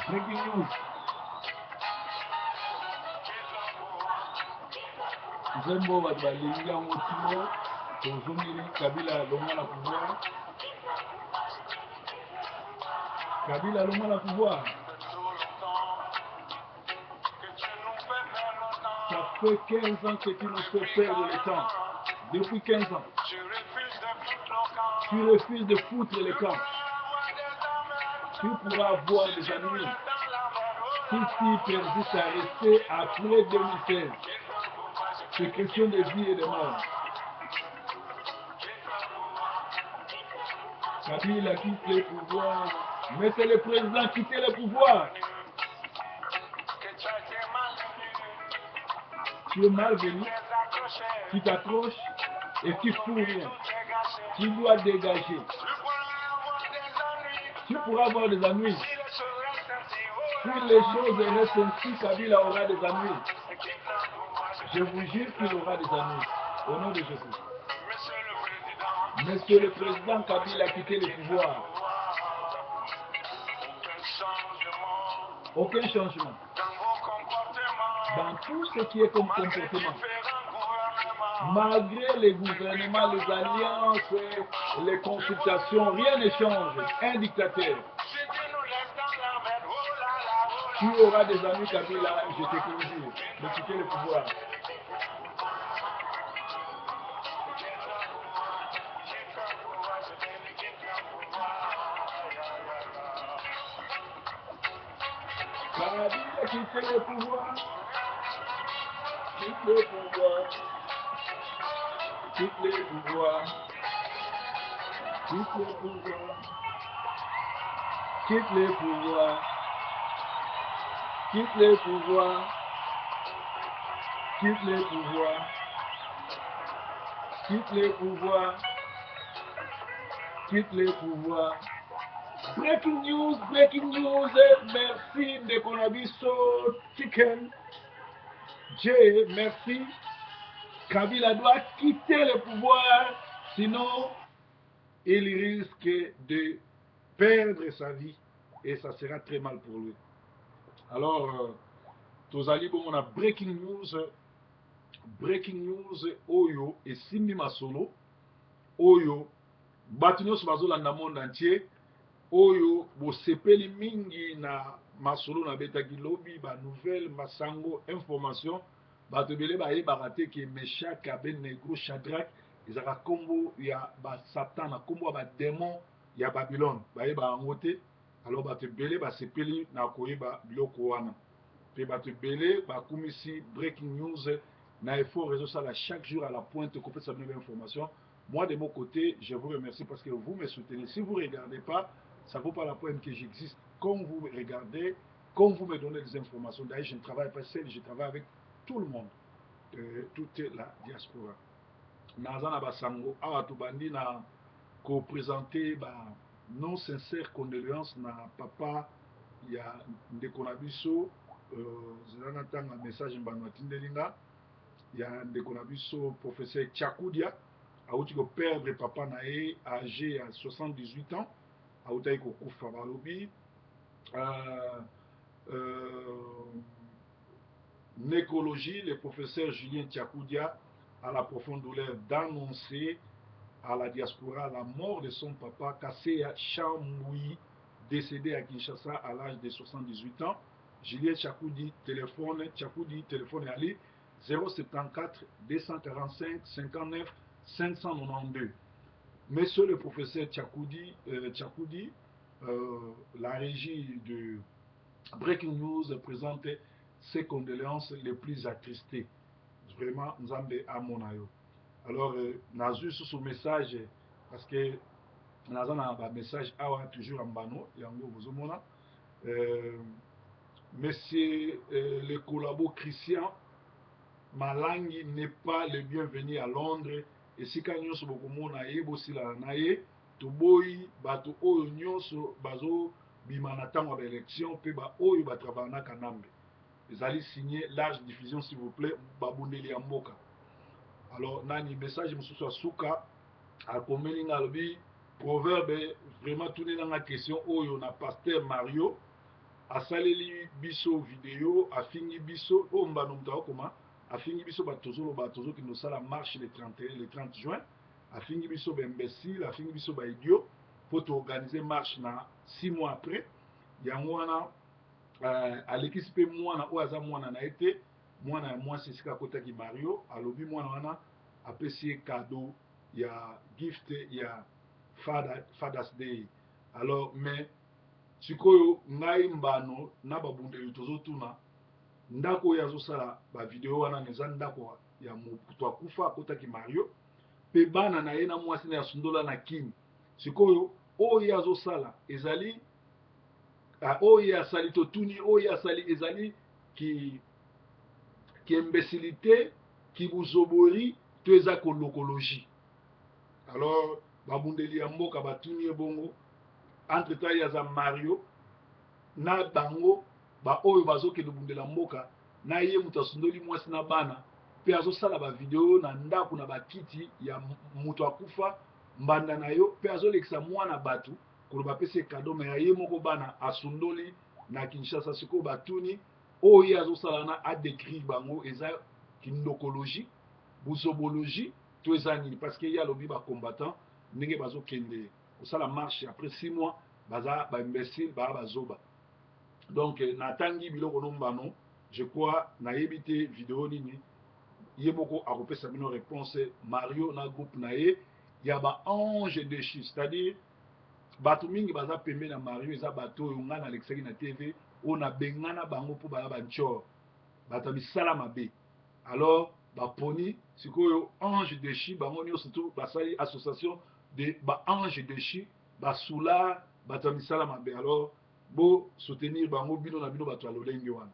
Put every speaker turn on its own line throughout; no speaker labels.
Breaking news. Zembo bato balingi yango timo tozongeli Kabila longa na pouvoir. Kabila longa na pouvoir. Ça fait 15 ans que tu nous fais perdre le temps. Depuis 15 ans. Tu refuses de foutre les camps. Tu pourras avoir des amis. Si tu persistes à rester après 2016, c'est question de vie et de mort. Kabila quitte le pouvoir. Mais c'est le président qui quitte le pouvoir. Tu es malvenu, tu t'accroches et tu fous rien. Tu dois dégager. Tu pourras avoir des ennuis. Si les choses restent ainsi, Kabila aura des ennuis. Je vous jure qu'il aura des ennuis. Au nom de Jésus. Monsieur le Président Kabila a quitté le pouvoir. Aucun changement. Dans tout ce qui est comme comportement. Malgré les gouvernements, les alliances, les consultations, rien ne change. Un dictateur. Tu auras des amis Kabila, je te conjure, de quitter le pouvoir. Kabila quitte le pouvoir. Quitte le pouvoir. Quitte le pouvoir. Quitte le pouvoir. Quitte le pouvoir. Quitte le pouvoir. Quitte le pouvoir. Quitte le pouvoir. Quitte le pouvoir. Breaking news, breaking news. Merci de Konabiso Chicken. J, merci. Kabila doit quitter le pouvoir, sinon il risque de perdre sa vie et ça sera très mal pour lui. Alors, tozali bon, on a breaking news oyo et simbi masolo oyo bato nyonso bazolanda monde entier oyo bosepeli mingi na masolo na betaki lobi ba nouvelle masango information bato ebele bayebaka te ke Meshak Abednego Shadrach ezalaka nkombo ya basatan na nkombo ya bademon ya Babylone bayebaka yango te. Alors bato ebele basepeli na koyeba biloko wana mpe bato ebele bakumisi breaking news na effort ezosala chaque jour à la pointe kopesa bino information. Moi de mon côté je vous remercie parce que vous me soutenez. Si vous ne regardez pas, ça ne vaut pas la peine que j'existe. Comme vous me regardez, comme vous me donnez des informations, d'ailleurs je ne travaille pas seul, je travaille avec tout le monde, toute la diaspora. Naza na basango awa tobandi na ko-présenter ba non sincère condoléances na papa ya ndeko na biso zela na tanga message mbano atindeli nga ya ndeko na biso professeur Tchakudia auti ko perdre papa na ye âgé à 78 ans autaki kokufa balobi nécrologie, le professeur Julien Tchakoudia a la profonde douleur d'annoncer à la diaspora la mort de son papa Kasseya Chamboui, décédé à Kinshasa à l'âge de 78 ans. Julien Tchakoudi téléphone Ali 074 245 59 592. Monsieur le professeur Tchakoudi, la régie de Breaking News présente ses condoléances les plus attristées. Vraiment, nous avons amonayo. Alors, nazu sur ce message, parce que nous avons un message toujours en bano, yango bozomona. Monsieur le collabo Christian Malangi n'est pas le bienvenu à Londres. Et si quand nous sommes na ye toboyi bato oyo nyonso bazo bimana tango ba élection pe ba oyo ba travailler na kanambe ezali signé large diffusion s'il vous plaît babundeli ya mboka. Alors nani message mususu asuka akomeli nga lobi proverbe vraiment tourner dans la question oyo na pasteur Mario asaleli biso vidéo afingi biso o mbano mutao koma afingi biso batozolo batozo ki nosala marche le 31 le 30 juin afingi biso ba imbécile afingi biso ba idiot pour organiser marche na 6 mois après yango wana alekisi mpe mwana oyo aza mwana na ye te mwana ya mwasi esika akotaki mario alobi mwana wana apesi ye cadeau ya gift ya fathers day alors mais sikoyo ngai mbano na babundeli tozotuna ndako oyo azosala bavideo wana eza ndako ya moto akufa akotaki mario mpe bana na ye na mwasi na ya sundola na kini sikoyo oyo azosala ezali oyo asali totuni oyo asali ezali ki imbécilité ki buzobori to eza kolokologie alors babundeli ya mboka batuni ye bongo entre temps ye aza mario na bango baoyo bazokende bundela mboka na ye moto asundoli mwasi na bana mpe azosala bavideo na ndako na bakiti ya moto akufa mbanda na yo mpe azolekisa mwana bato koloba apesi ekado me ya ye moko bana asundoli na kinshasa sikoyo batuni oyo ye azosala na adécrire bango eza kindokologie buzobologie to eza nini parce que ye alobi bacombattant ndenge bazokende kosala marche après 6 mois baza baimbécile baa bazoba donc natangi biloko nombano je crois nayebi te video nini ye moko akopesa bino réponse mario na groupe na ye ya baange déchu c'est-à-dire bato mingi baza pembe na mario eza bato oyo ngai nalekisaki na tv oyo nabengana bango mpo baya bancor bato ya misala mabe alors baponi sikoyo ange déchu bango nyonso to basali association de baange déchu basula bato ya misala mabe alors bo soutenir bango bino na bino bato ya lolenge wana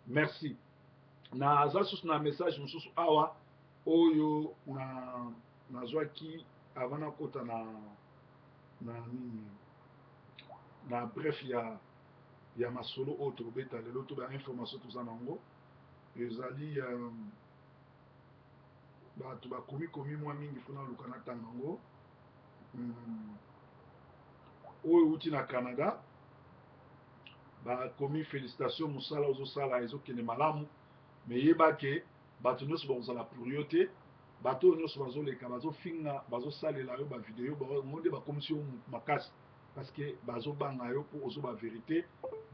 merci naza susu na message mosusu awa oyo nazwaki avant nakota na bref ya masolo oyo tobeta lelo to bainformation toza nango ezali bato bakomi mwa mingi mpona luka na ntango yango oyo euti na Canada bakomi félicitation mosala ozosala ezokende malamu me yebake bato nyonso bakozala pour yo te bato oyo nyonso bazoleka bazofinga bazosalela yo bavideo bango nde bakomisi yo makasi parce que bazobanga yo mpo ozoba vérité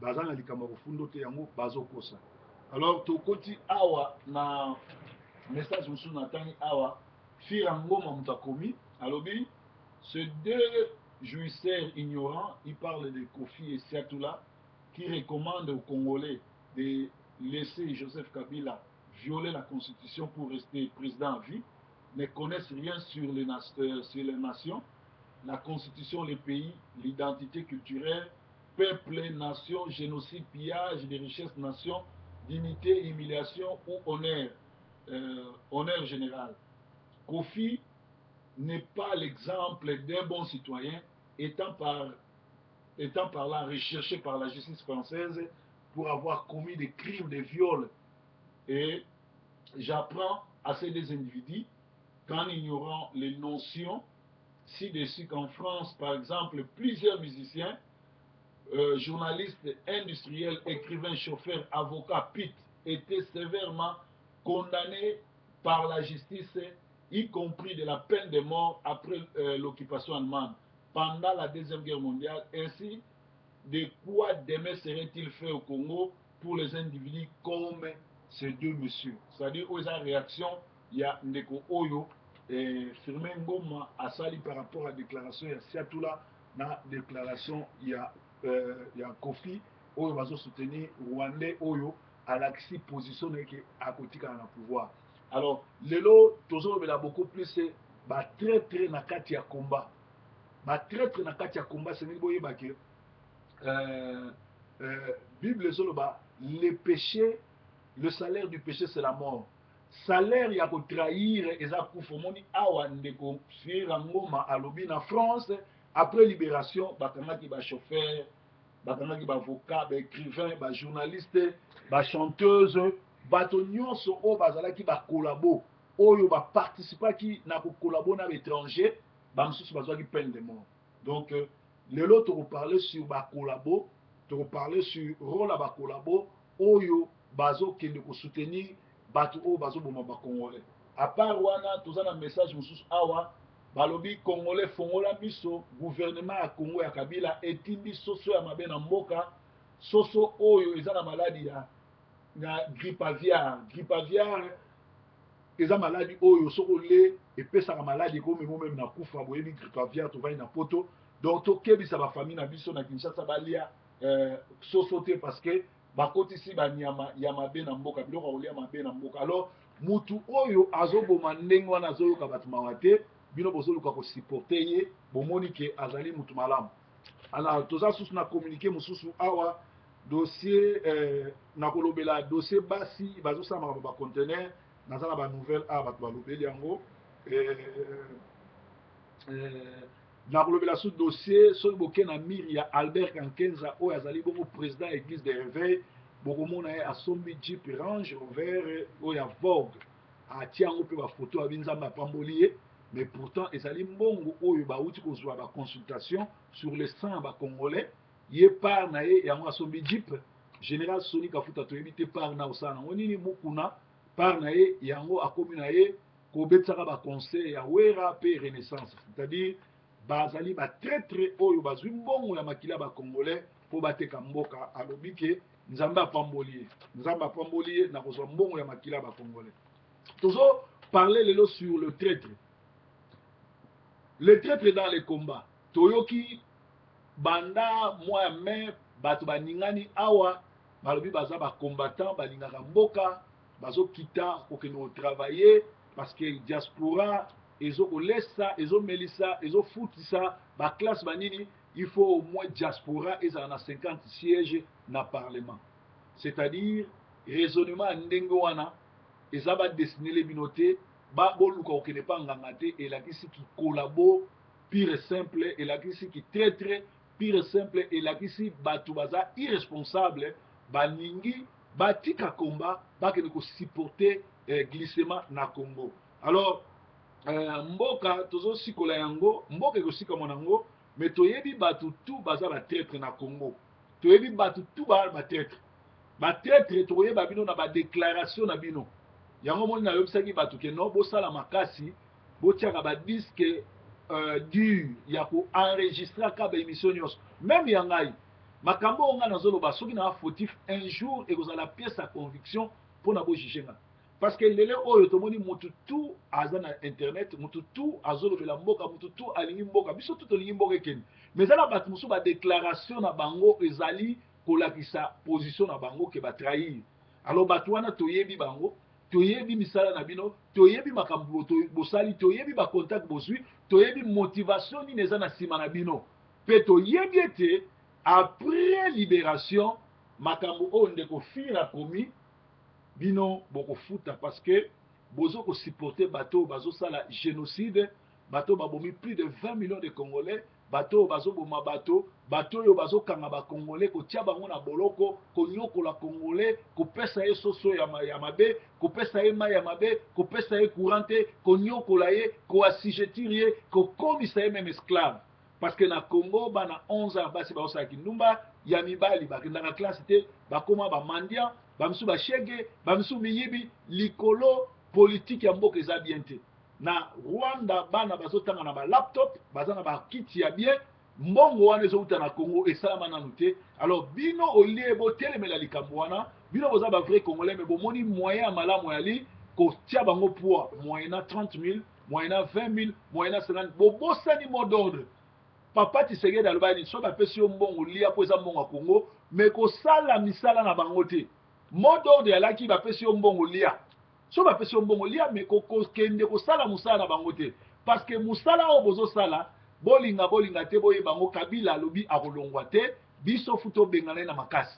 baza na likambo ya kofundo te yango bazokosa alors tokoti awa na message mosusu natangi awa fira ngoma moto akomi alobi ce deux jouisseurs ignorants il parle de Kofi et Siatoula qui recommande aux Congolais de laisser Joseph Kabila violer la constitution pour rester président à vie, ne connaissent rien sur les nations, la constitution, les pays, l'identité culturelle, peuple, nation, génocide, pillage des richesses, nation, dignité, humiliation ou honneur général. Kofi n'est pas l'exemple d'un bon citoyen, étant par là recherché par la justice française pour avoir commis des crimes de viol. Et j'apprends à ces deux individus qu'en ignorant les notions ci-dessus qu'en France, par exemple, plusieurs musiciens, journalistes, industriels, écrivains, chauffeurs, avocats, pites, étaient sévèrement condamnés par la justice, y compris de la peine de mort après l'occupation allemande, pendant la Deuxième Guerre mondiale. Ainsi, de quoi demain serait-il fait au Congo pour les individus comme ces deux messieurs? C'est-à-dire, aux réactions, il y a Ndeko Oyo, Firmin Ngoma asali par rapport à la déclaration, il y a Siatoula, la déclaration, il y a Kofi, Oyo va soutenir Rwandais Oyo, à l'axi position à côté dans le pouvoir. Alors, lelo, toujours, il y a beaucoup plus, c'est très très na kati ya combat. Très très na kati ya combat, c'est niveau yebake. Bible zoloba, le péché, le salaire du péché c'est la mort. Salaire ya ko trahir eza kufa moni awa ndeko fira ngoma alobi na France après libération bakangaki ba chauffeur bakangaki ba avocat ba écrivain ba journaliste ba chanteuse bato nyonso o bazalaki ba collabo oyo ba participaki na ko collabo na étranger ba msusu bazwaki peine de mort. Donc lelo to parler sur ba collabo tokoparle sur rôle ya bakolabo oyo bazokende kosoutenir bato oyo bazoboma bacongolais. À part wana toza na message mosusu awa balobi congolais fongola biso gouvernement ya Congo ya Kabila etindi soso ya mabe na mboka, soso oyo eza na maladi ya grippe aviaire. Grippe aviaire eza maladi oyo soko le epesaka maladi ekomemo meme na kufa, boyebi grippe aviaire tovandi na poto. Donc tokebisa bafamille na biso na Kinshasa balia soso te parce que bakotisi banyama ya mabe na mboka, biloko ya kolia mabe na mboka. Alors mutu oyo azoboma ndenge wana azoyoka bato mawa te, bino bozoluka kosupporte ye, bomoni ke azali mutu malamu. Alors toza susu na communiqué mosusu awa dossier na kolobela dossier basi bazosala makambo bacontener, naza na banouvelle awa bato balobeli yango. Na kolobela su dossier soki boke na miri ya Albert Kankenza oyo azali bongo président ya église de réveil, bokomona ye asombi Jeep Range Rover oyo ya Vogue, atia yango mpe bafoto abi nzambe apamboli ye. Mais pourtant ezali mbongo oyo bauti kozwa baconsultation sur le sang bacongolais, ye par na ye yango asombi Jeep. Général Soni Kafuta toyebi te par na osala nango nini mokuna, par na ye yango akomi na ye kobetsaka baconseil ya Wera mpe Renaissance, c'est-à-dire bazali batraitre oyo bazwi mbongo ya makila bacongolais mpo bateka mboka. Alobi ke nzambe apamboli ye, nzambe apamboli ye na kozwa mbongo ya makila bacongolais. Tozo parler lelo sur le traître. Le traître dans les combats. Toyoki banda mois mai bato baningani awa balobi baza ba combattant balingaka mboka bazo kita kokeno travailler parce que diaspora ezo kolesa ezo melisa ezo futisa ba classe banini, il faut au moins diaspora ezala na 50 sièges na parlement. C'est-à-dire raisonnement ndenge wana eza ba dessiner les binoté ba boluka okene pa nganga te, elakisi ki collabo pire simple, elakisi ki très pire simple, elakisi bato baza irresponsable baningi batika komba bakene ko supporter glissement na Congo. Alors mboka tozo sikola yango, mboka ekosika monango, mais toyebi bato tout baza ba traître na Congo, toyebi bato tout ba traître, ba traître toyeba bino na ba déclaration na bino. Yango moni na yobisaki bato ke no bosala makasi botiaka ba disque dur ya ko enregistrer ka ba émission nyos. Même yangai makambo onga nazoloba soki na fautif un jour ekozala pièce à conviction pour na bo juger nga. Parce que lele oyo tomoni mutu tout aza na internet, mutu tout azolobela mboka, mutu tout alingi mboka, biso tout olingi mboka ekeni. Mais ala bato musu ba déclaration na bango ezali kolakisa position na bango ke ba trahir. Alors bato wana toyebi bango, toyebi misala na bino, toyebi makambo bosali, toyebi ba contact bozwi, toyebi motivation ni neza na sima na bino. Pe toyebi ete après libération makambo o ndeko fira komi bino boko futa parce que bozo ko supporter bato bazo sala génocide, bato babomi plus de 20 millions de Congolais, bato bazo boma bato yo bazo kanga ba Congolais ko tia bango na boloko, ko nyokola Congolais, ko pesa ye soso ya mabe, ko pesa ye ma ya mabe, ko pesa ye courante, ko nyokola ye, ko assujettir ye, ko komisa ye même esclave. Parce que na Congo bana 11 ans basi ba osaki ndumba ya mibali bakendaka classe te, bakoma ba mandia, bamisu ba shege, bamisu miyibi, likolo politique ya mboka eza bien te. Na Rwanda bana bazotanga na ba laptop, bazana ba kiti ya bien, mbongo wana ezouta na Congo esalama nanu te. Alors bino olie bo telemela likambo wana, bino boza ba vrai congolais mais bomoni moyen malamu yali ko tia bango poids, moyena 30 000, moyena 20 000, moyena 50 000, bobosani mot d'ordre. Papa Tshisekedi alobani so bapesi yo mbongo lia po eza mbongo ya Congo, mais kosala misala na bango te. Mot d'ordre yalaki bapesi yo mbongo lia. So bapesi yo mbongo lia mais kokende kosala musala na bango te. Parce que musala o bozo sala, bolinga te boye bango Kabila alobi akolongwa te, biso futo bengana na makasi.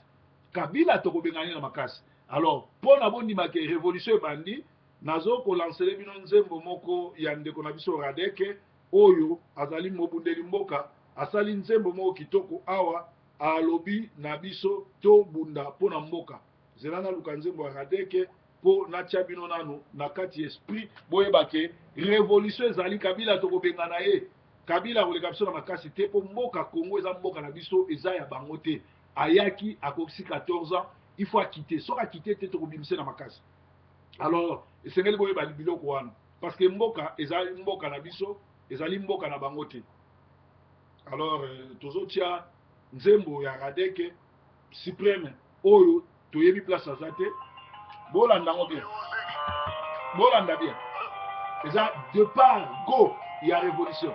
Kabila toko bengana na makasi. Alors, pona bondima ke révolution bandi, nazo ko lancer bino nzembo moko ya ndeko na biso Radeke, oyo azali mobundeli mboka, asali nzembo moko kitoko awa alobi na biso to bunda pona mboka. Zelana luka nzembo ya Radeke po na tia bino nanu na kati esprit boyeba ke révolution ezali Kabila toko bengana ye. Kabila koleka biso na makasi te po mboka Congo eza mboka na biso eza ya bango te. ayaki akokisi 14 ans il faut quitter soki akite te tokobimisa na makasi. Alors esengeli boyeba biloko wana parce que mboka ezali mboka na biso ezali mboka na bango te. Alors tozotia nzembo ya radeke supreme oyo toyebi place aza te bolanda yango bien bolanda bien eza de part go ya révolution.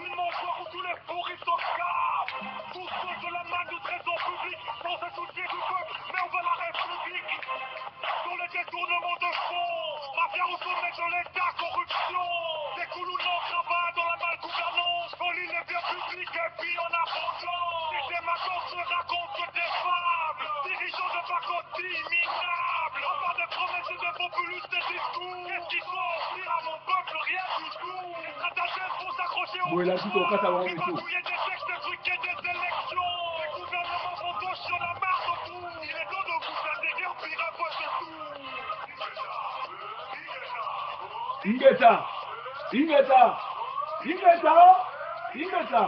Une mangeoire où tous les fourris s'escapent. Tous ceux de la main du trésor public sans se soucier du peuple, mais on veut la République. Dans les détournements de fonds, mafia au sommet de l'État, corruption. Des coulous non cravates dans la malgouvernance, folie les biens publics et puis en abondance. Ces démagogues se racontent que des fables, dirigeants de pacotille minables. On parle des promesses et des populistes des discours. Qu'est-ce qu'ils vont offrir à mon peuple? Rien du tout. Les stratagèmes vont s'accrocher au pouvoir. Tripatouiller des textes, truquer des élections. Les gouvernements vont gauche sur la marche au bout. Il est temps de vous faire des guerres, puis un peu de tout.
Ingeta, Ingeta, Ingeta, Ingeta.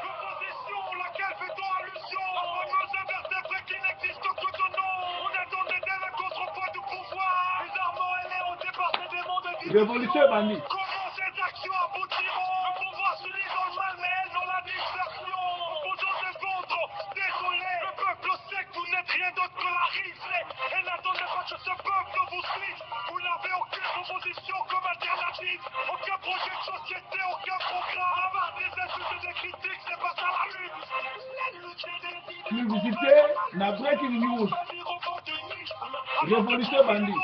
L'opposition, laquelle fait-on allusion? La fameuse invertébrés qui n'existe que de nom. On attend des délais contrepoids du pouvoir. Les armements ailés ont dépassé des mondes de division.
Révolution bandit.
Comment ces actions aboutiront? Le pouvoir s'unit dans le mal, mais elles dans la dispersion. Opposants des vôtres, désolé. Le peuple sait que vous n'êtes rien d'autre que la risée. Et n'attendez pas que ce peuple vous suive. Vous n'avez aucune proposition comme alternative. Aucun projet de société, aucun programme. À part des insultes et des critiques, c'est pas ça la lutte.
Plus visité, na breaking news. Révolution bandit.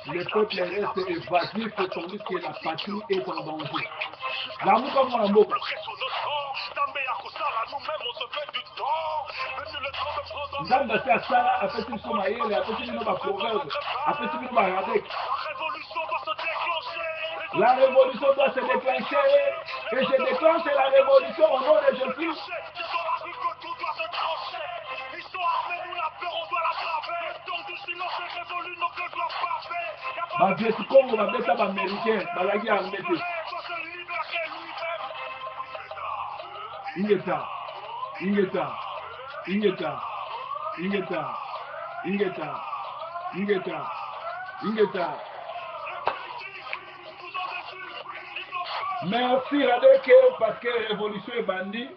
Le peuple reste évasif tandis que la patrie est en danger. L'amour comme mon amour. Nzambe ase asala apesi biso mayele apesi bino baproverbe apesi bino baradek. La révolution doit se déclencher et se déclenche la révolution au nom de Jésus. Bavieti Congo babeta baaméricain balaki armé te. Ingeta, Ingeta, Ingeta, Ingeta, Ingeta, Ingeta, Ingeta. Merci Radeke parce que révolution est bandit.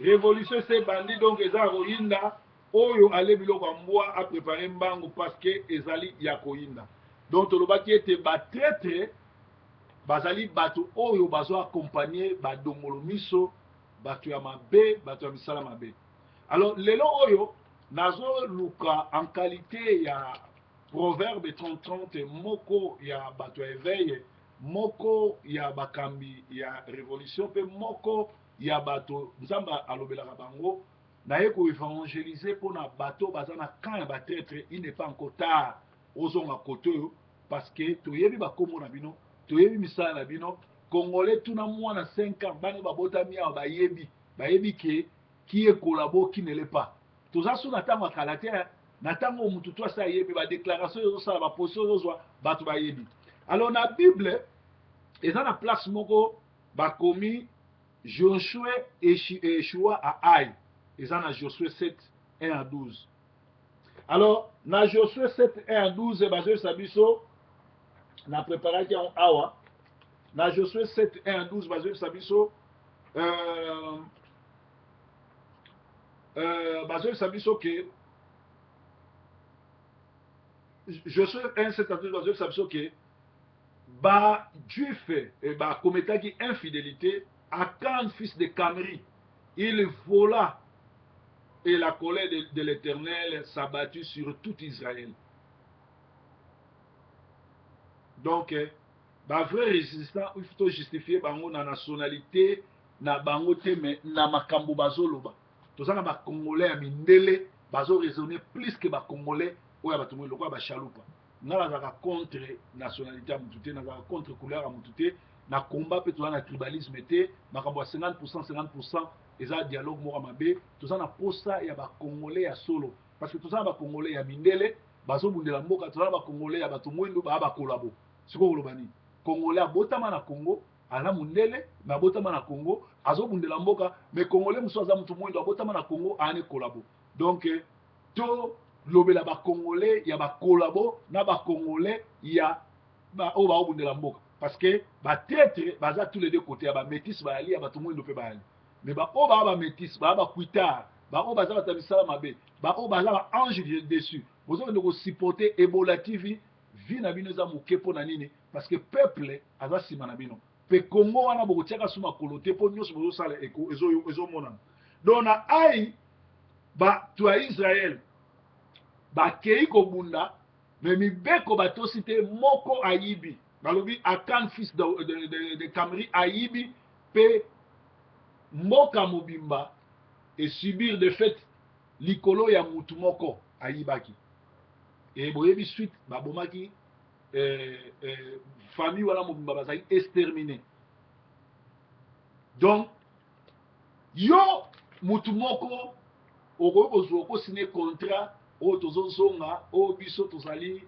Révolution c'est bandit donc eza royinda oyo ale biloko mboa a préparé mbango parce que ezali ya koyinda. Donc tolobaki ete batraître bazali bato oyo bazo accompagner badongolo miso bato ya mabe bato ya misala mabe. Alors lelo oyo nazo luka en qualité ya proverbe 30-30 moko ya bato ya éveil moko ya bakambi ya révolution pe moko ya bato nzamba alobelaka bango naye ko évangéliser pona bato baza na camp ya batraître il n'est pas encore tard ozonga kote oyo parce que toyebi bakombo na bino toyebi misala na bino congolais tuna mwana 5 ans bana babotami awa bayebi ke qui est collabo qui ne l'est pas toza so na ntango ya kala te na ntango mutu to asa yebi badéclaration ezosala baposition ezozwa bato bayebi. Alors na bible eza na place moko bakomi Josué échoua à Aï eza na Josué 7 1-12. Alors na Josué 7 1-12 bazoyebisa biso na préparaki yango awa na Josué 7 1-12 bazoyebisa biso bazoyebisa biso ke Josué 1-7-12 bazoyebisa biso ke bajuif bakometaki infidélité Akan fils de Camri il vola et la colère de l'Éternel s'abattit sur tout Israël. Donc ba vrai résistant il faut justifier bango na nationalité na bango te mais na makambo bazoloba tozana ba congolais ya mindele bazo raisonner plus que ba congolais oya bato mo lokwa ba chalupa ngala za contre nationalité ya mutu te na contre couleur ya mutu te na combat pe tozana tribalisme te makambo ya 50% 50% eza dialogue moko mabe tozana posa ya ba congolais ya solo parce que tozana ba congolais ya mindele bazo bundela mboka tozana ba congolais ya bato mwendo ba kolabo siko koloba nini congolais abotama na Congo ala mundele mais abotama na Congo azobundela mboka mais congolais muso aza mutu mwendo abotama na Congo ane kolabo donc to lobela ba congolais ya ba kolabo na ba congolais ya ba o ba obundela mboka parce que ba tête baza tous les deux côtés ya ba métis ba ali ya bato mwendo pe ba ali mais ba o ba métis ba kuita ba o baza batabisala mabe ba o baza ba ange dessus bozo ko supporter Ebola TV vi na bino za moke po na nini parce que peuple aza sima na bino pe Congo wana bokotiaka suma kolote po nyonso bozosala ezomona donc na ai bato ya Israel bakei kobunda me mibeko batosi te moko ayibi balobi Akan fils de Kamri ayibi pe mboka mobimba et subir de fait likolo ya mutu moko ayibaki et boyebi suite babomaki famille wana mobimba bazali exterminé donc yo mutu moko okoki kozwa okosine contrat oyo tozozonga oyo biso tozali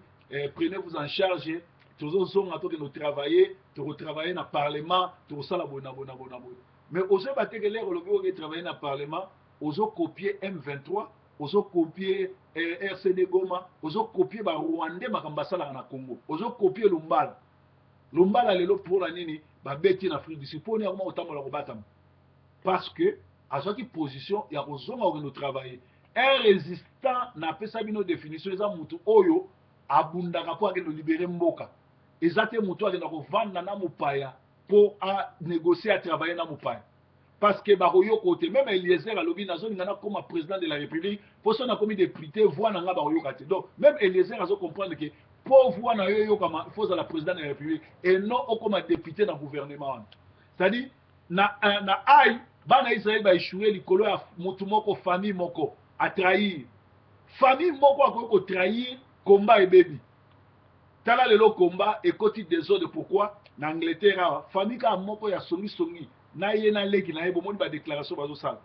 prenez-vous en charge tozozonga tokende travailler tokotravailler na parlement tokosala boye na boye na boye na boye mais ozoyeba teke lere olobi oke travailler na parlement ozocopier M23 ozocopier RCD Goma ozocopier barwandais makambo basalaka na Congo ozocopier Lumbala Lumbala lelo mpona nini babeti na Afrique du Sud mponi yakoma kotambola kobatama parce que azwaki position ya kozonga okende travailler un résistant napesa bino définition eza mutu oyo abundaka mpo akende libere mboka eza te mutu akenda kovanda na mopaya mpo anégocier atravailler na mopaya parce que bakoyoka te même Eliezer alobi nazolinga nakoma président de la république mpo so nakomi député voi na nga bakoyoka te donc même Eliezer azocomprendre ke mpo voi na yo eyokama faut ozala président de la république et non okoma député na gouvernement wana c'est-à-dire na ai bana Israël baéchoué likolo ya mutu moko famille moko atrahir famille moko akoki kotrahir komba ebebi tala lelo komba ekoti désordre pourquoi na Angleterre awa famille kaka moko ya songisongi na ye na leki na ye bomoni badéclaration bazosala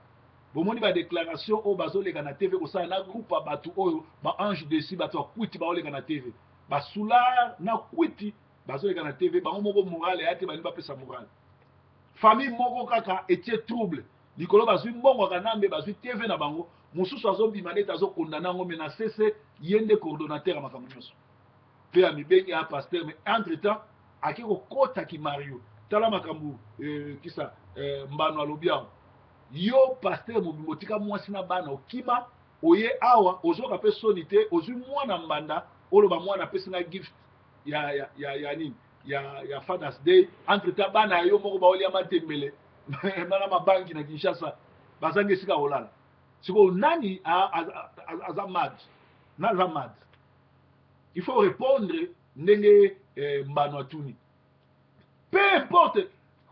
bomoni badéclaration oyo bazoleka na tv kosala na groupe ya bato oyo baange desi bato ya kwiti baoleka na tv basular na kwiti bazoleka na tv bango moko morale ya te balingi bapesa morale famille moko kaka etie trouble likolo bazwi mbongo kanambe bazwi tv na bango mosusu azobima neti azokondana yango me na sese ye nde coordonnateur ya makambo nyonso mpe ya mibengi ya paster mais entre temps ake kokotaki mario tala makambo kisa mbano alobi awa yo paster mobimbo tika mwasi na bana okima oye awa ozoka mpe soni te ozwi mwana mbanda oloba mwana apesi na gift ya nini ya Father's Day entre temps bana yo moko baolia matembele na mabanki na Kinshasa bazangi esika kolala siko nani aza mad naza mad il faut répondre ndenge mbano atuni peu importe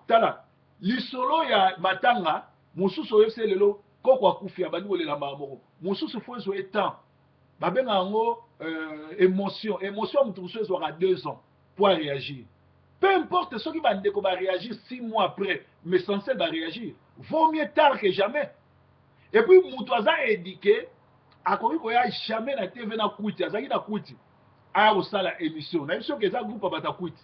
tala lisolo ya matanga mosusu oyebisi lelo koko akufi abandi kolela mbala moko mosusu fo ezwa etemps babenga yango émotion ya motu mosusu ezwaka 2 ans pour réagir peu importe ceux qui bandeko ba réagir 6 mois après mais censé ba réagir vaut mieux tard que jamais et puis mutu aza éduqué akoki koya jamais na tv na kwiti azalaki na kwiti aya kosala émission na biso ke eza groupe ya bata kwiti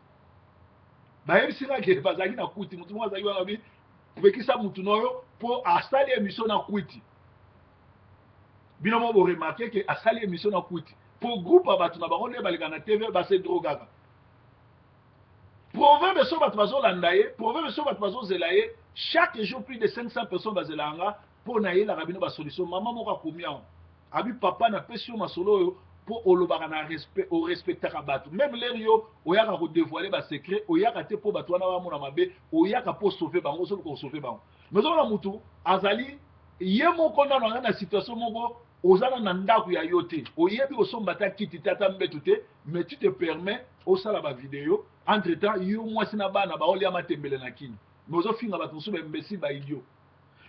bayebisika ke bazalaki na kwiti mutu moko azalaki wana bi kopekisa mutu noyo mpo asali émission na kwiti bino mo boremarke ke asali émission na kwiti mpo groupe ya bato na bango nde baleka na tv base drogaka proverbe so bato bazolanda ye proverbe so bato bazozela ye chaque jour plus de 500 personnes bazelanga mpo na yelaka bino basolution mama moko akomi awa abi papa napesi yo masolo oyo mpo olobaka na respect orespectaka bato même lere yo oyaka kodévoile basecret oyaka te mpo bato wana bamona mabe oyaka mpo sauve bango osoluka kosauve bango mais ozomona mutu azali ye moko nano anga na situation moko ozana na ndako ya yo te oyebi kosomba ta kiti te ata mbeto te mais tu te permets osala bavideo entre temps yo mwasi na bana baolia matembele na kini mais ozofinga bato mosusu bembesi baidio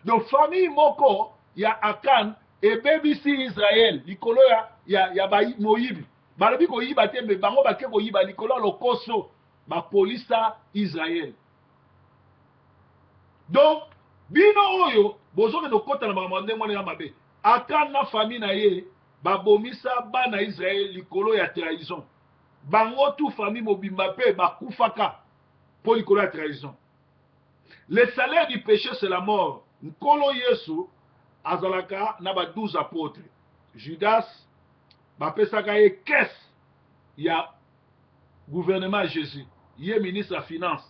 donc famille moko ya Akan ebebisi Israël likolo ya moyibi balobi koyiba te me bango bake koyiba likolo lokoso bapolisa Israël. Donc bino oyo bozokende kokota na makambo ndenge wana ya mabe Akan na famille na ye babomisa bana Israël likolo ya trahison bango tu famille mobimba pe bakufaka po likolo ya trahison. Le salaire du péché c'est la mort. Nkolo Yesu azalaka na ba 12 apôtres. Judas bapesaka ye caisse ya gouvernement Jésus. Ye ministre ya finance.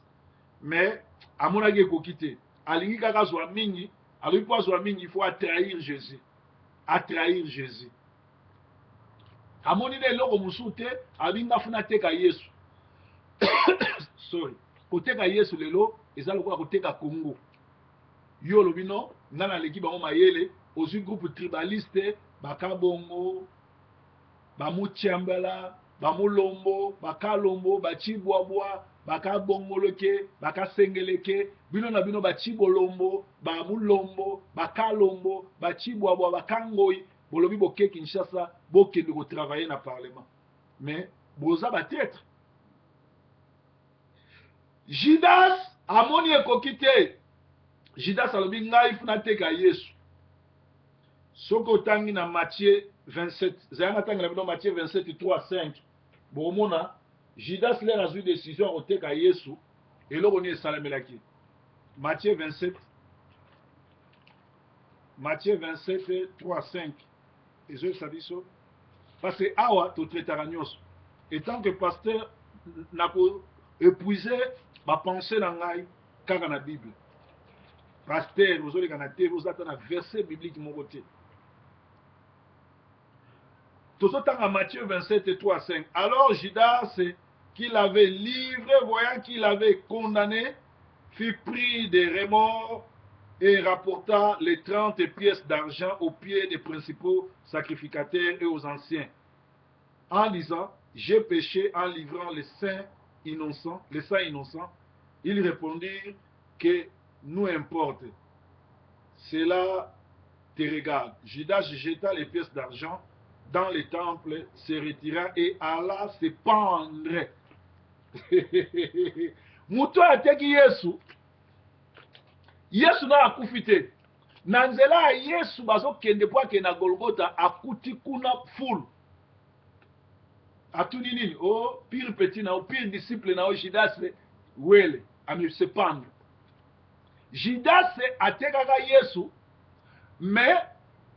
Mais amonaki ekoki te. Alingi kaka zwa mingi, alobi po azwa mingi il faut trahir Jésus. Trahir Jésus. Amoni ne eloko mosusu te, abinga funa teka Yesu. Sorry. Koteka Yesu lelo eza lokola koteka Congo. Yo lobino ngana leki bango mayele ozwi groupe tribaliste bakabongo bamuchembela bamulombo bakalombo bachibwabwa bakabongoloke bakasengeleke bino na bino bachibolombo bamulombo bakalombo bachibwabwa bakangoi bolobi boke Kinshasa bokende ko travailler na parlement mais boza batetre Judas amoni ekoki te Judas alobi ngai funa teka Yesu soko tangi na Matthieu 27 zayanga tangi na bino Matthieu 27 3-5 bomona Judas leur a eu décision oteka Yesu eloko ni esalamelaki Matthieu 27 3-5 ezo sabiso parce que awa to traitera nyonso et tant que pasteur nako épuiser ma pensée na ngai kaka na Bible pasteur ozoleka na te ozata na verset biblique moko te tozotanga Matthieu 27 3-5 alors Judas qui l'avait livré voyant qu'il avait condamné fut pris de remords et rapporta les 30 pièces d'argent aux pieds des principaux sacrificateurs et aux anciens en disant j'ai péché en livrant les saints innocents. Ils répondirent que nous importe. Cela te regarde. Judas jeta les pièces d'argent dans le temple, se retira et alla se pendre. Muto ateki Yesu. Yesu na akufite. Na nzela Yesu bazokende po akende na Golgotha akuti kuna full. Atuni nini o pire petit na o pire disciple na o Judas wele ami se pendre. Judas atekaka Yesu mais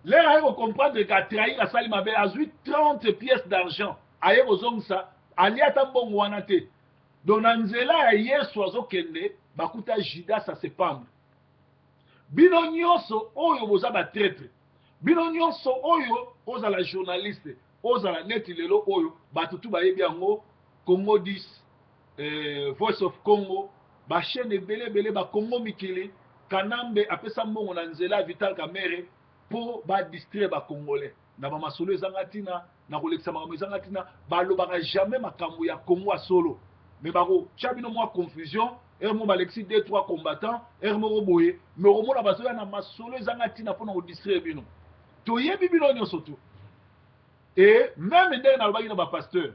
là il faut comprendre qu'a trahi la sali mabe azui 30 pièces d'argent aye kozongisa ali ata mbongo wana te. Donc na nzela Yesu azokende bakuta Judas a se pendre. Bino nyonso oyo boza ba traître. Bino nyonso oyo oza la journaliste. Ozala neti lelo oyo batutu bayebi yango Congo 10 Voice of Congo ba chaîne ebele ba Congo mikili Kanambe apesa mbongo na nzela Vital Kamerhe po ba distraire ba Congolais na ba masolo ezanga tina na kolekisa makambo ezanga tina balobaka jamais makambo ya Congo a solo mais bako chabino mwa confusion mo balexi 2-3 combattants mo boye mais au mona basoya na masolo ezanga tina po na ko distraire bino to yebi bino nyonso tu. Et même ndenge na lobaki na ba pasteur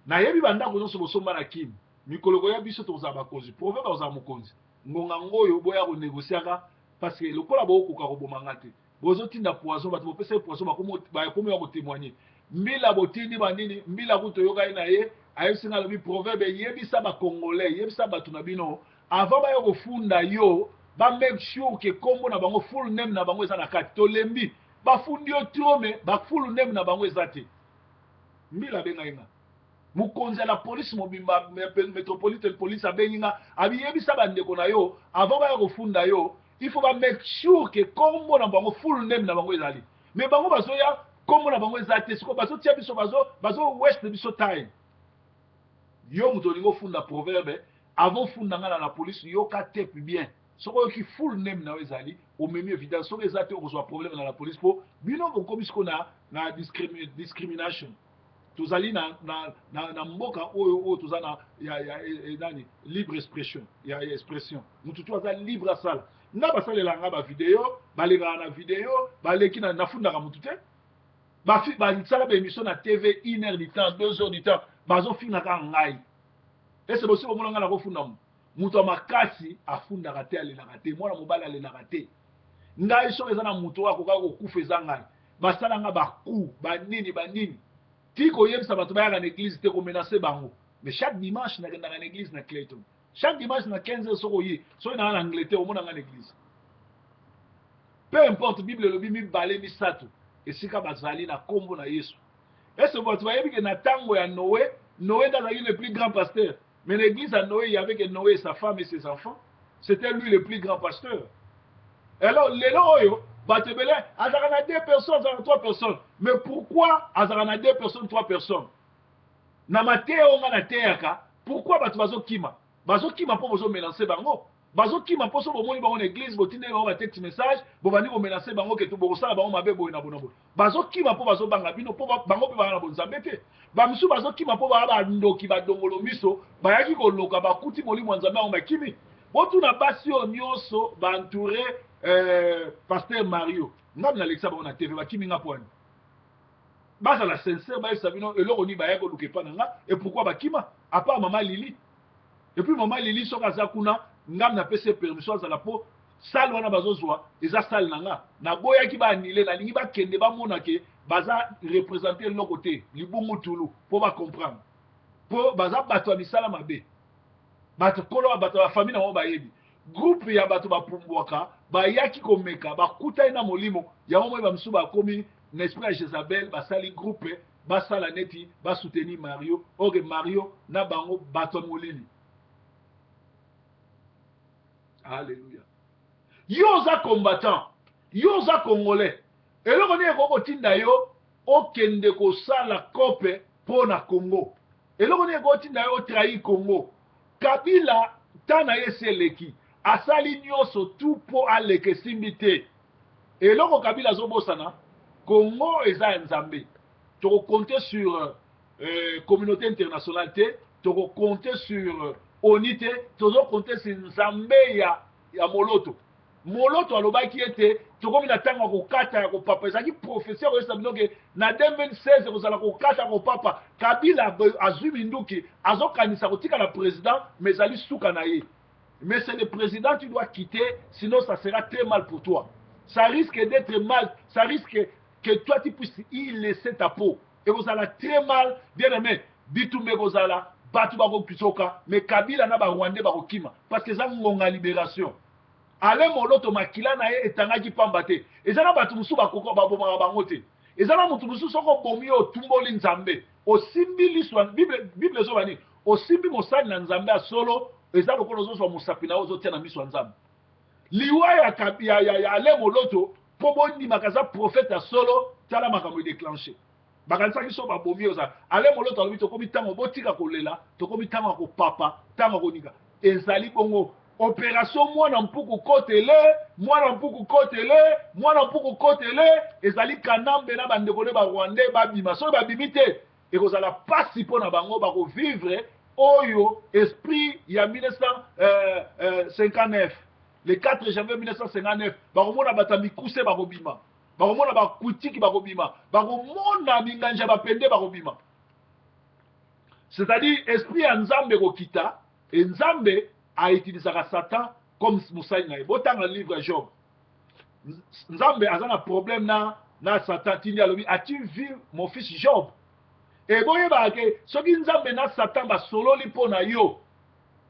na yebi bandako nyonso bosomba na kimi mikolo ya biso toza bakonzi proverbe oza mokonzi ngonga ngoyo boya ko négociaka parce que lokola bokoka ko bomanga te bozotinda poison bato bopesa poison ba komi ko témoigner mbila botindi bandini mbila kuto yoka ina ye ayesinga lobi proverbe yebisa ba congolais yebisa bato na bino avant ba yo kofunda yo ba make sure que kombo na bango full name na bango eza na kati to lembi bafundi yo trome bafull name na bango ezate mbila benga inga mukonzi la police mobimba metropolitan police abenga abiyebisa bandeko na yo avant ba kofunda yo il faut ba make sure que kombo na bango full name na bango ezali mais bango bazoya kombo na bango ezate siko bazotia biso bazo waste biso time yo muto lingo funda proverbe avant funda ngana la police yo ka tepe bien soko qui full name na ezali au même évidence soko ezate okozwa problème na la police po bino bokomi siko na discrimination tozali na mboka oyo toza na nani libre expression ya expression mutu tu aza libre asala nga basalelanga bavideo balekaka na video baleki nafundaka mutu te basala baémission na tv 1 heure du temps 2 heures du temps bazofingaka ngai ese bosi bomona nga nakofunda mutu ya makasi afundaka te alelaka te mwana mobali alelaka te ngai soki eza na mutu oyo akoka kokufa eza ngai basalanga baku banini ti koyebisa bato bayaka na église te komenase bango mais chaque dimanche nakendaka na église na Clayton chaque dimanche na 15 heures soko oye soki nanga na Angleterre omonanga na église peu importe bible elobi mibale misato esika bazali na kombo na Yesu ese bato bayebi ke na tango ya Noé nde azalaki le plus grand pasteur mais l'église à Noé il y avait que Noé et sa femme et ses enfants c'était lui le plus grand pasteur alors lelo oyo batebele azalaka na 2 personnes azalaka na 3 personnes mais pourquoi azalaka na 2 personnes 3 personnes na mateya oyo nga na teyaka pourquoi bato bazokima mpo bozomelanse bango bazokima mpo so bomoni bango na église botindeli bango batexte message bobandi bomelanse bango ke bokosala bango mabe boye na boye bazokima mpo bazobanga bino mpo bango mpe banga na bonzambe te bamisu bazokima mpo baya bandoki badongolo miso bayaki koloka bakuti molimo ya nzambe yango bakimi botuna basi oyo nyonso baentouré pasteur Mario ngam na lekisa bango na tv bakimi nga pwani bazala sincère bayebisa bino eloko nini baya koluka epa na nga et pourquoi bakima à part mama Lili et puis mama Lili soki aza kuna ngam napesi permission azala mpo sale wana bazozwa eza sale na nga naboyaki baanile nalingi bakende bamona ke baza représente eloko te libungu tulu mpo bacomprendre mpo baza bato ya misala mabe bato kolo bato ya famille na bango bayebi groupe ya bato bapumbwaka bayaki komeka bakutani na molimo yango moi bamisu bakomi na esprit ya Jezabel basali groupe basala neti basoutenir Mario oke Mario na bango bato ya molili. Alléluia. Yo oza combattant, yo oza congolais. Eloko nini ekokotinda yo okende kosala kope mpo na Congo. Eloko nini ekokotinda yo otrahi Congo. Kabila tana ye seleki asali nyonso tu mpo aleke simbi te. Eloko Kabila azobosana Congo eza nzambe. Toko compter sur communauté internationale te, toko compter sur ONU te, toko compter sur nzambe ya Moloto. Moloto alobaki ete tokomi na tango kokata ya kopapa ezaki professeur oyesa bino ke na 2016 kozala kokata kopapa Kabila azwi minduki azokanisa kotika la président mais ezali suka na ye. Mais c'est le président qui doit quitter, sinon ça sera très mal pour toi. Ça risque d'être mal, ça risque que toi tu puisses y laisser ta peau. Et vous allez très mal, bien aimé, bitumbe kozala, batu bako pisoka, mais Kabila na ba Rwandais bako kima, parce que ça ngonga libération. Ale Moloto makila na ye etangaki pamba te. Ezana batu musu bakoko baboma bango te. Ezana mutu musu soko bomi o tumboli nzambe. Osimbi liswa Bible zo bani. Osimbi mosali na nzambe solo, ezana lokolo zo so musapi na ozo tia na miso nzambe. Liwa ya Ale Moloto po boni makaza prophète solo tala makambo déclencher. Bakanisa ki so ba bomi oza. Ale Moloto alobi to komi tango botika kolela, to komi tango ko papa, tango ko nika. Ezali bongo opération mwana mpuku kotele ezali kanambe na bandeko ne ba Rwandais babima so babimi te ekozala pasi pona bango bako vivre oyo esprit ya 1959 le 4 janvier 1959 bakomona batami kuse bakobima bakomona bakutiki bakobima bakomona minganja bapende bakobima c'est-à-dire esprit ya nzambe kokita et nzambe a utilisé Satan comme Moussa Naï. Autant le livre Job. Nzambe a un problème na Satan. As-tu vu mon fils Job? Et bon, ce qui Nzambe na Satan ba solo li pona yo.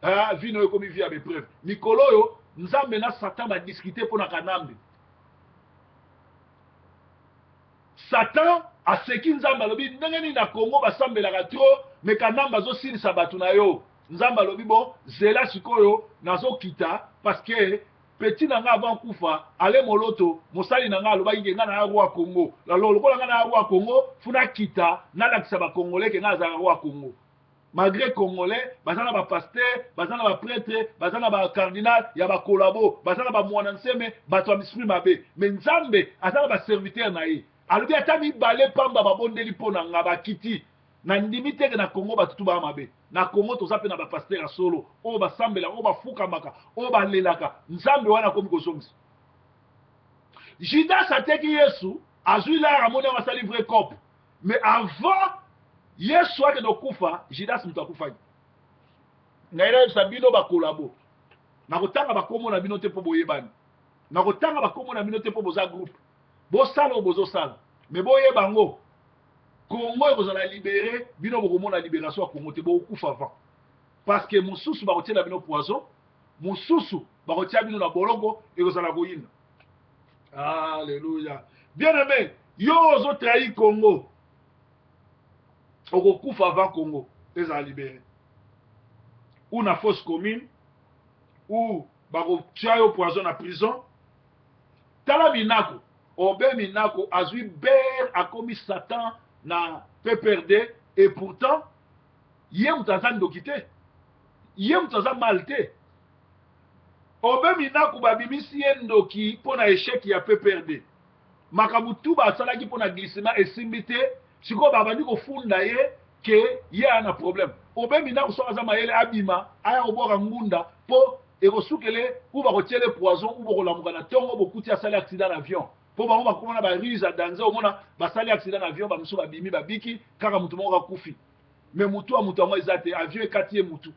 Ah, vino comme il vit avec preuve. Mikolo yo, Nzambe na Satan ba discuter pona kanambe. Satan a ce qui Nzambe lobi ndengeni na Congo ba sambela trop mais kanamba zo sili sabatu na yo. Nzamba lobi bon zela sikoyo nazo kita parce que petit nanga avant kufa Ale Moloto mosali nanga loba ngenga na roi Congo la lokola nga na roi Congo funa kita na lakisa ba congolais ke nga za roi Congo malgré congolais bazana ba pasteur bazana ba prêtre bazana ba cardinal ya ba collabo bazana ba mwana nseme bato mismi mabe mais nzambe azana ba serviteur na ye alobi ata mibale pamba babondeli mpona nga bakiti na ndimi teke na Congo batutu ba mabe na Congo toza pe na ba pasteur solo oyo basambela oyo bafukamaka oyo balelaka nzambe wana akomi kozongisa Judas ateki Yesu azwi lara amoni basali vrai cop mais avant Yesu ake dokufa Judas mutu akufaki nayerebisa bino bakolabo nakotanga bakombo na bino te mpo boyebani nakotanga bakombo na bino te mpo boza groupe bosala oyo bozosala mais boyeba ngo Congo ekozala libéré bino bokomona libération ya Congo te bokufa avant parce que mosusu bakotiela bino poison mosusu bakotia bino na bolongo ekozala koyinda. Alléluia. Bien aimé, yo ozo trahi Congo okokufa avant Congo ezala libéré ou na fosse commune ou bakotia yo poison na prison tala minako obe minako azwi ber akomi Satan na PPRD et pourtant ye mutaza ndoki te ye mutaza mal te obe minako babimisi ye ndoki mpona échec ya PPRD makambo tu basalaki mpona glissement esimbi te sikoyo babandi kofunda ye ke ye ana problème obe minako soki aza mayele abima aya koboka ngunda mpo ekosukele ou bakotiele poison ou bokolamuka na ntongo bokuti asali accident d'avion mpo bango bakomona baruse ya danger omona basali accident d'avion bamisu babimi babiki kaka mutu moko akufi me mutu ya mutu yango eza te avion ekati ye mutu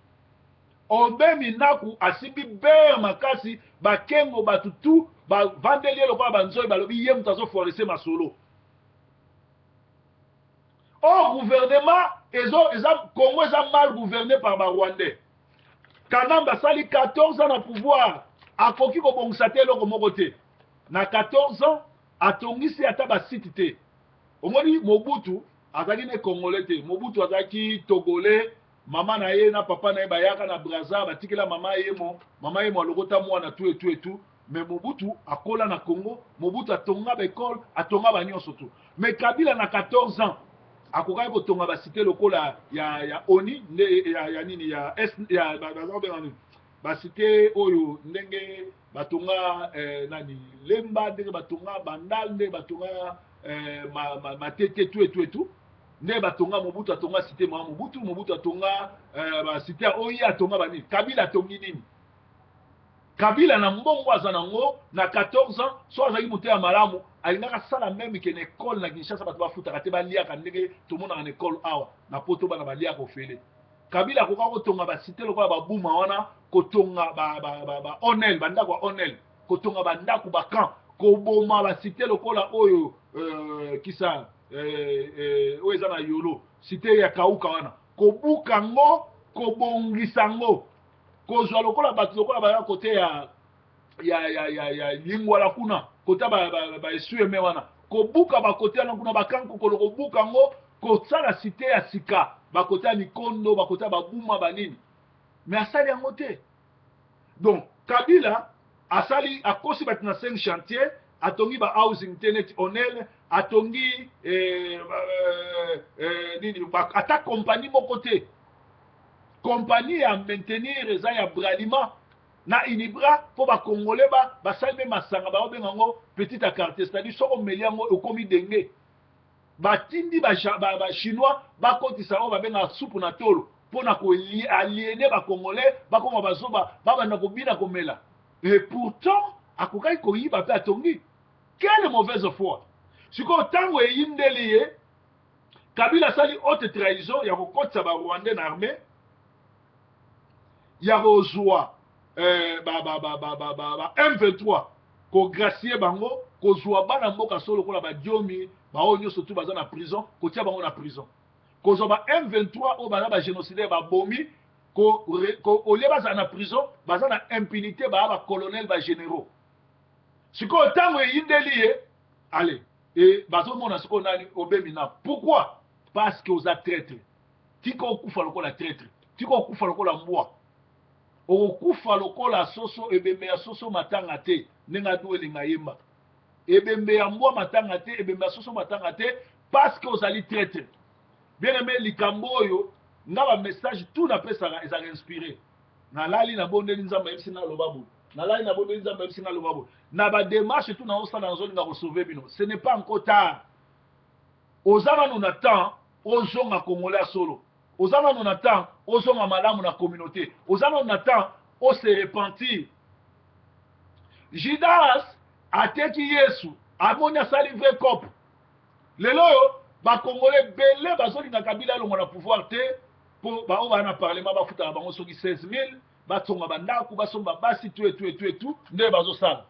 obe minaku asimbi ber makasi bakengo batutu bavandeli ye lokola banzoi balobi ye mutu azoforese masolo or gouvernement Congo eza mal gouverné par barwandais Kanam basali 14 ans na pouvoir akoki kobongisa te eloko moko te na 14 ans atongisi ata basite te omoni Mobutu azalaki ne congolais te Mobutu azalaki togolais mama na ye na papa na ye bayaka na Brazza batikela mama ye mo alokota mwana tu etu mais Mobutu akola na Congo Mobutu atonga ba école atonga ba nyonso tu mais Kabila na 14 ans akokaki kotonga basite lokola ya oni ya nini ya bazabengani basite oyo ndenge batonga nani lemba ndenge batonga bandal ndenge batonga matete tu nde batonga Mobutu atonga site mwa Mobutu atonga basite oyi atonga bani Kabila atongi nini Kabila na mbongo aza nango na 14 ans so azaki moto ya malamu alingaka sala même ke na école na Kinshasa bato bafutaka te baliaka ndenge tomonaka na école awa na poto bana baliaka ofele Kabila akoka kotonga basite lokola babuma wana kotonga ba onel bandako ya onel kotonga bandako bakan koboma basite lokola oyo kisa oyo eza na yolo site ya kauka wana kobuka ngo kobongisa ngo kozwa lokola bato lokola baya kote ya lingwala kuna kota ba esueme wana kobuka bakote wana kuna bakanko kobuka ngo kosala site ya sika bakote ya mikondo bakote ya babuma banini mais asali yango te donc Kabila asali akosi bato na 5 chantier atongi ba housing tenet onel atongi nini ata compagnie moko te compagnie ya maintenir eza ya Bralima na Inibra po ba congolais basali me masanga baobenga ngo petit quartier c'est-à-dire soko meli yango ekomi denge batindi ba chinois bakotisa o babenga soupe na tolo pona ko aliéner ba congolais bakoma bazoba babanda kobina komela et pourtant akokaki koyiba pe atongi quelle mauvaise foi siko tango eyindeli ye Kabila sali haute trahison ya kokotisa ba Rwandais na armée ya kozwa M23 kogracier bango kozwa bana mboka solo kola badiomi baoyo nyonso tu baza na prison kotia bango na prison kozwa ba M23 oyo baza bagénocidaire babomi olie baza na prison baza na impunité baya bacolonel bagénéraux sikoyo ntango eyindeli ye ale e bazomona sikoyo nani obemina pourquoi parce que oza traître tika okufa lokola traître tika okufa lokola mbwa okufa lokola soso ebembe ya soso matanga te ndenge adu elinga yemba ebembe ya mbwa matanga te ebembe ya soso matanga te parce que ozali traître bien aimé likambo oyo nga ba message tout na pesa eza inspiré na lali na bondeli nzamba yebisi na lobabo na lali na bondeli nzamba yebisi na lobabo na ba démarche tout na osala na zoli na ko sauver bino ce n'est pas encore tard ozana nous na temps ozonga congolais solo ozana nous na temps ozonga malamu na communauté ozana nous na temps o se repentir Judas ateki Yesu amoni asali vrai cop lelo yo ba congolais belé bazolinga kabila longo na pouvoir te po ba o bana parlement bafuta bango soki 16000 batonga bandako basomba basi tout nde bazosala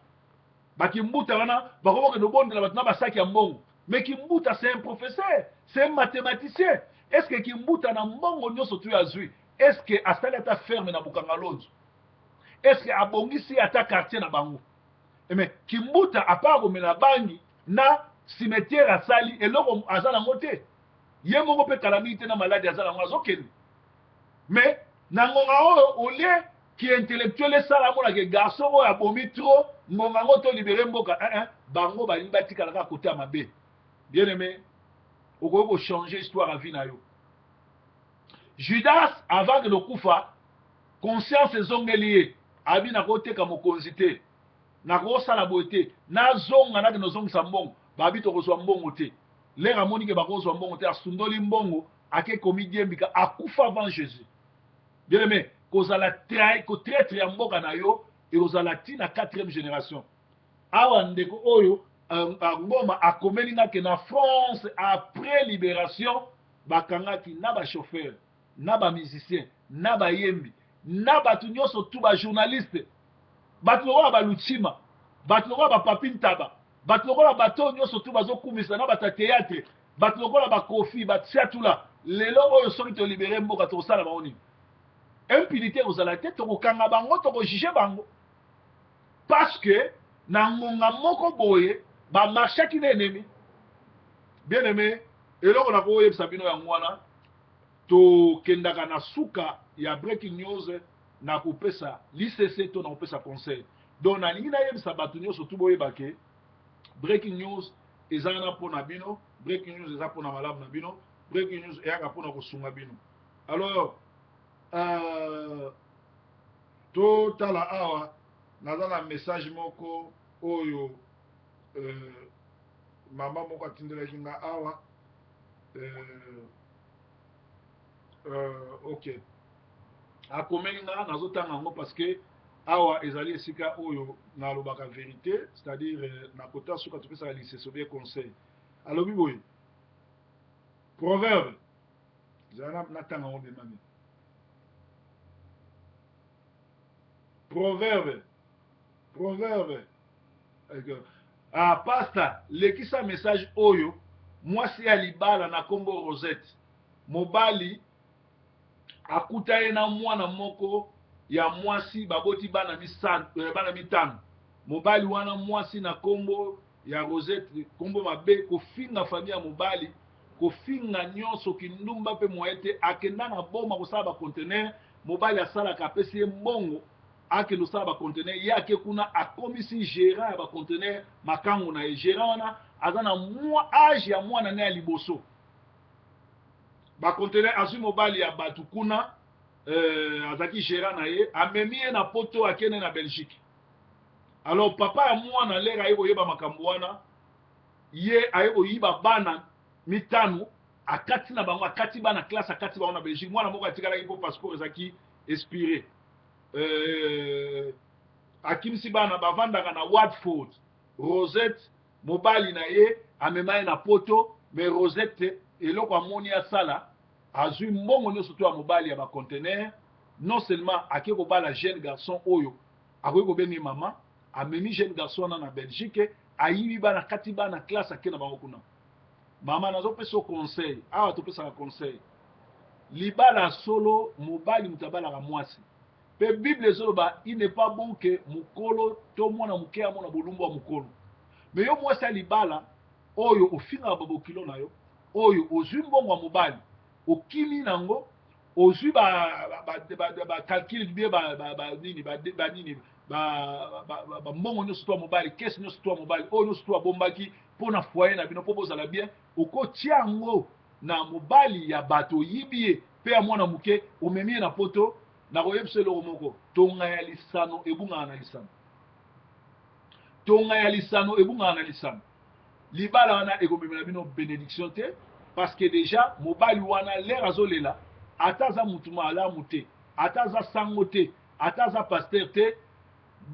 bakimbuta wana bakomoke no bondela batuna basaki ya mbongo mais Kimbuta c'est un professeur c'est un mathématicien est-ce que Kimbuta na mbongo nyonso tu azui est-ce que asali ata ferme na bukanga lonzo est-ce que abongisi ata quartier na bango mais Kimbuta apart komela bangi na cimetière asali eloko azala ngote ye moko pe calamité na maladie azala ngo azokende mais na ngonga oyo olie qui intellectuel sala mona ke garçon oyo abomi trop ngonga ngo to libérer mboka bango balingi batikala kaka côté ya mabe bien aimé okoki kochanger histoire à vie na yo Judas avant que lokufa conscience ezongeli ye abi nakoteka mokonzi te nakosala boye te nazonga nake nozongisa mbongo babi tokozwa mbongo te lere amoni ke bakozwa mbongo te asundoli mbongo ake komi diembika akufa avant Jésus bien aimé kozala kotraître ya mboka na yo ekozala ti na 4e génération awa ndeko oyo ngoma akomeli ngake na France après libération bakangaki na ba chauffeur na ba musicien na ba yembi na batu nyonso tu ba journaliste batu lokola ba luchima batu lokola ba papintaba batu lokola bato nyonso tu bazokumisa na bata théâtre batu lokola ba kofi batiatula lelo oyo soki to libérer mboka to sala baoni impunité kozala te tokokanga bango tokojuge bango parce que na ngonga moko boye bamarchaki na ennemi bien aimé eloko na koyebisa bino yango wana tokendaka na suka ya breaking news na kopesa l'ICC to na kopesa conseil donc nalingi nayebisa bato nyonso tu boyebake breaking news eza na mpona bino breaking news eza mpona malamu na bino breaking news eyaka mpona kosunga bino alors totala awa naza na message moko oyo mama moko atindelaki nga awa ok akomeli nga nazotanga yango parce que awa ezali esika oyo nalobaka vérité c'est-à-dire na kota soka topesaka liseso bien conseil alobi boye proverbe ezala natanga yango demani proverbe pasta lekisa message oyo mwasi ya libala na kombo Rosette mobali akuta ye na mwana moko ya mwasi baboti bana mitano mobali wana mwasi na kombo ya Rosette kombo mabe kofinga famille ya mobali kofinga nyonso kindumba pe moyete akenda na boma kosala ba conteneur mobali asalaka apesi ye mbongo ake losala ba conteneur yake kuna akomisi gérant ya ba conteneur makango na ye gérant wana aza na âge ya mwana ne ya liboso ba conteneur azwi mobali ya batu kuna azaki gérant na ye amemi ye na poto akende na Belgique alors papa ya mwana lere aye koyeba makambo wana ye aye koyiba bana mitano akati na bango akati bana classe akati bango na Belgique mwana moko atikalaki po passeport ezaki expiré akimisi bana bavandaka na Watford Rosette mobali na ye amema ye na poto mais Rosette eloko amoni asala azwi mbongo nyonso to ya mobali ya bacontener non seulement ake kobala jeune garçon oyo akoki kobengi mama amemi jeune garçon wana na Belgique ayibi bana kati bana classe ake na bango kuna mama nazopesa conseil awa topesaka conseil libala solo mobali mutabalaka mwasi pe Bible ezoloba il n'est pas bon que mukolo to mwana muke ya mona bolumbu wa mukolo mais yo mwasi ya libala oyo ofinga babokilo na yo oyo ozwi mbongo wa mobali okimi nango ozwi ba calcul bien ba mbongo nyonso to mobali kesi nyonso to mobali oyo nyonso to bombaki pona foyer na bino po bozala bien okotia yango na mobali ya bato yibie pe ya mwana muke omemi na poto na koyebisa eloko moko tonga ya lisano ebungana na lisano tonga ya lisano ebungana na lisano libala wana ekomemela bino bénédiction te parce que déjà mobali wana lere azolela ata aza mutu malamu te ata aza sango te ata aza paster te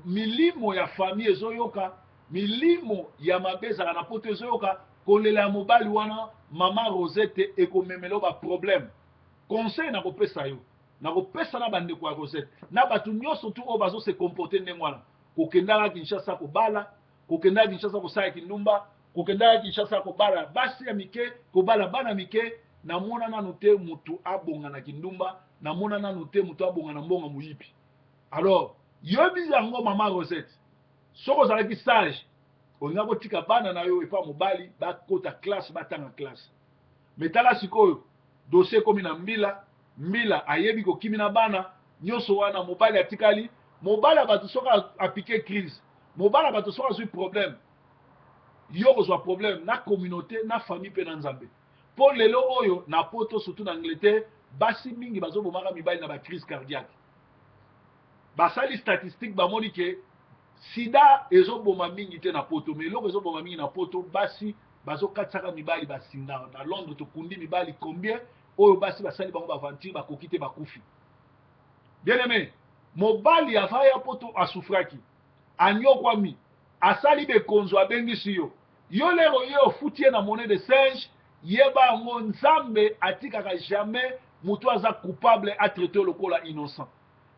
milimo ya famille ezoyoka milimo ya mabe ezalaka na poto ezoyoka kolela ya mobali wana mama Rosette ekomemela ba problème conseil na kopesa yo na kopesa na bandeko ya Rosette na bato nyonso tu oyo bazose comporter ndenge wana kokendaka Kinshasa kobala kokendaka Kinshasa kosala kindumba kokendaka Kinshasa kobala basi ya mike kobala bana mike namona nanu te mutu abonga na kindumba namona nanu te mutu abonga na mbonga muyibi alors yobi yango mama Rosette soko ozalaki sage olinga kotika bana na yo epa mobali bakota classe batanga classe metala sikoyo dossier komi na mbila ayebi kokimi na bana nyonso wana mobali atikali mobali bato soka apike crise mobali bato soka azwi problème yo kozwa problème na communauté na famille pe na nzambe po lelo oyo na poto surtout na Angleterre basi mingi bazobomaka mibali na ba crise cardiaque basali statistique bamoni ke sida ezoboma mingi te na poto mais eloko ezoboma mingi na poto basi bazokatisaka mibali basinga na Londres tokundi mibali combien oyo basi basali bango baventure bakoki te bakufi bien aimé mobali avaya poto asufraki anyokwami asali bekonzo abengisi yo yo lero yo ofuti ye na monnaie de singe yeba yango nzambe atikaka jamais mutu aza coupable atraité lokola innocent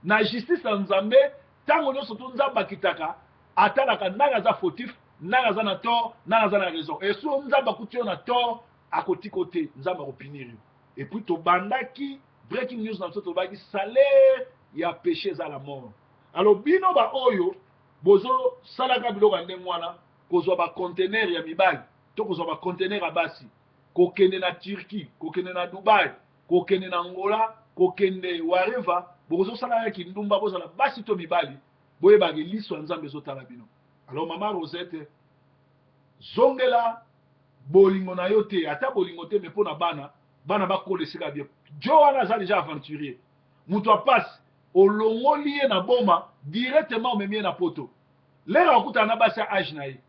na justice ya nzambe ntango nyonso tu nzambe akitaka atalaka ndenge aza fautif ndenge aza na tort ndenge aza na raison eso nzambe akuti yo na tort akotika te nzambe akopinir yo et puis tobandaki breaking news na biso tobaki salaire ya péché eza la mort alors bino ba oyo bozosalaka biloko ya ndenge wana kozwa bacontener ya mibali to kozwa bacontener ya basi kokende na Turquie kokende na Dubai kokende na Angola kokende wherever bokozosalaka kindumba bozala basi to mibali boyebaka liso ya nzambe ezotala bino alors mama Rosette zongela bolingo na yo te ata bolingo te me mpo na bana bakola esika bien jo wana aza déjà aventurier mutu apasi olongoli ye na boma directement omemi ye na poto lelo akutana na basi ya age na ye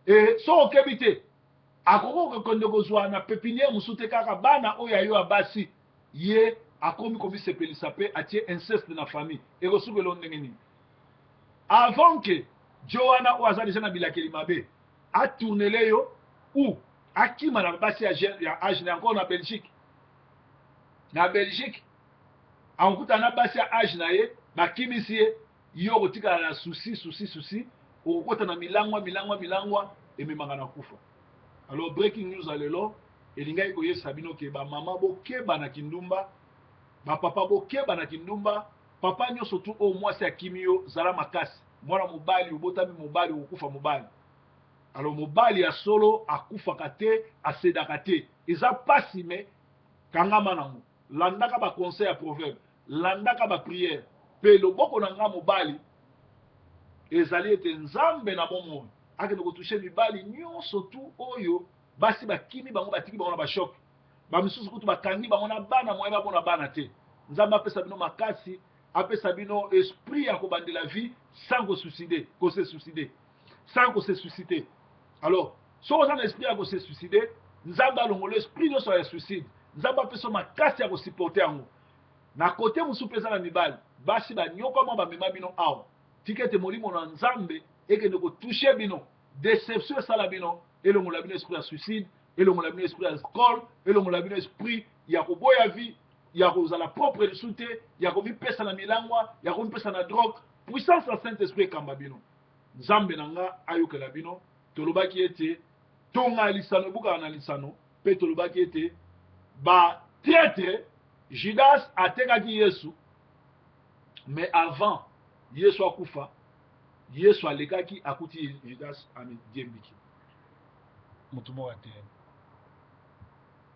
e so okebi te akoki kokonde kozwa na pépinière mosusu te kaka bana oyo ayo ya basi ye akomi komisepelisa mpe atie inceste na famille ekosukela ndenge nini avant ke jo wana oyo aza deja na bilakeli mabe atournele yo ou akima na basi ya age na encore na Belgique akokutana na basi ya age na ye bakimisi ye yo kotikala na susi okokota na milangwa ememaka na kufa alors breaking news alelo elingaki koyesa bino ke bamama bokeba na kindumba bapapa bokeba na kindumba papa nyonso tu oyo mwasi akimi yo zala makasi mwana mobali obotami mobali okokufa mobali alors mobali ya solo akufaka te asedaka te eza pasi me kangama nango landaka baconseil ya proverbe landaka bapriere mpe loboko na nga mobali ezali ete nzambe na bomoi akende kotushe mibali nyonso tu oyo basi bakimi bango batiki bango na bashoke bamisusu kutu bakangi bango na bana moye babona bana te nzambe apesa bino makasi apesa bino esprit ya kobandela vie sans se suicider alors soko oza na esprit ya kose suicider nzambe alongola esprit nyonso ya suicide nzambe apesa makasi ya kosupporte yango na kote mosusu mpe eza na mibali basi banyokama bamema bino awa tika ete molimo na nzambe ekende kotushe bino déception esala bino elongola bino esprit ya suicide elongola bino esprit ya alcool elongola bino esprit ya koboya vie ya kozala propre lisu te ya komipesa na milangwa ya komipesa na drogue puissance ya saint esprit ekamba bino nzambe na nga ayokela bino tolobaki ete tonga ya lisano ebukaka na lisano mpe tolobaki ete batraître Judas atekaki Yesu mais avant Yesu akufa Yesu alekaki akuti Judas amediembiki
mutu moko te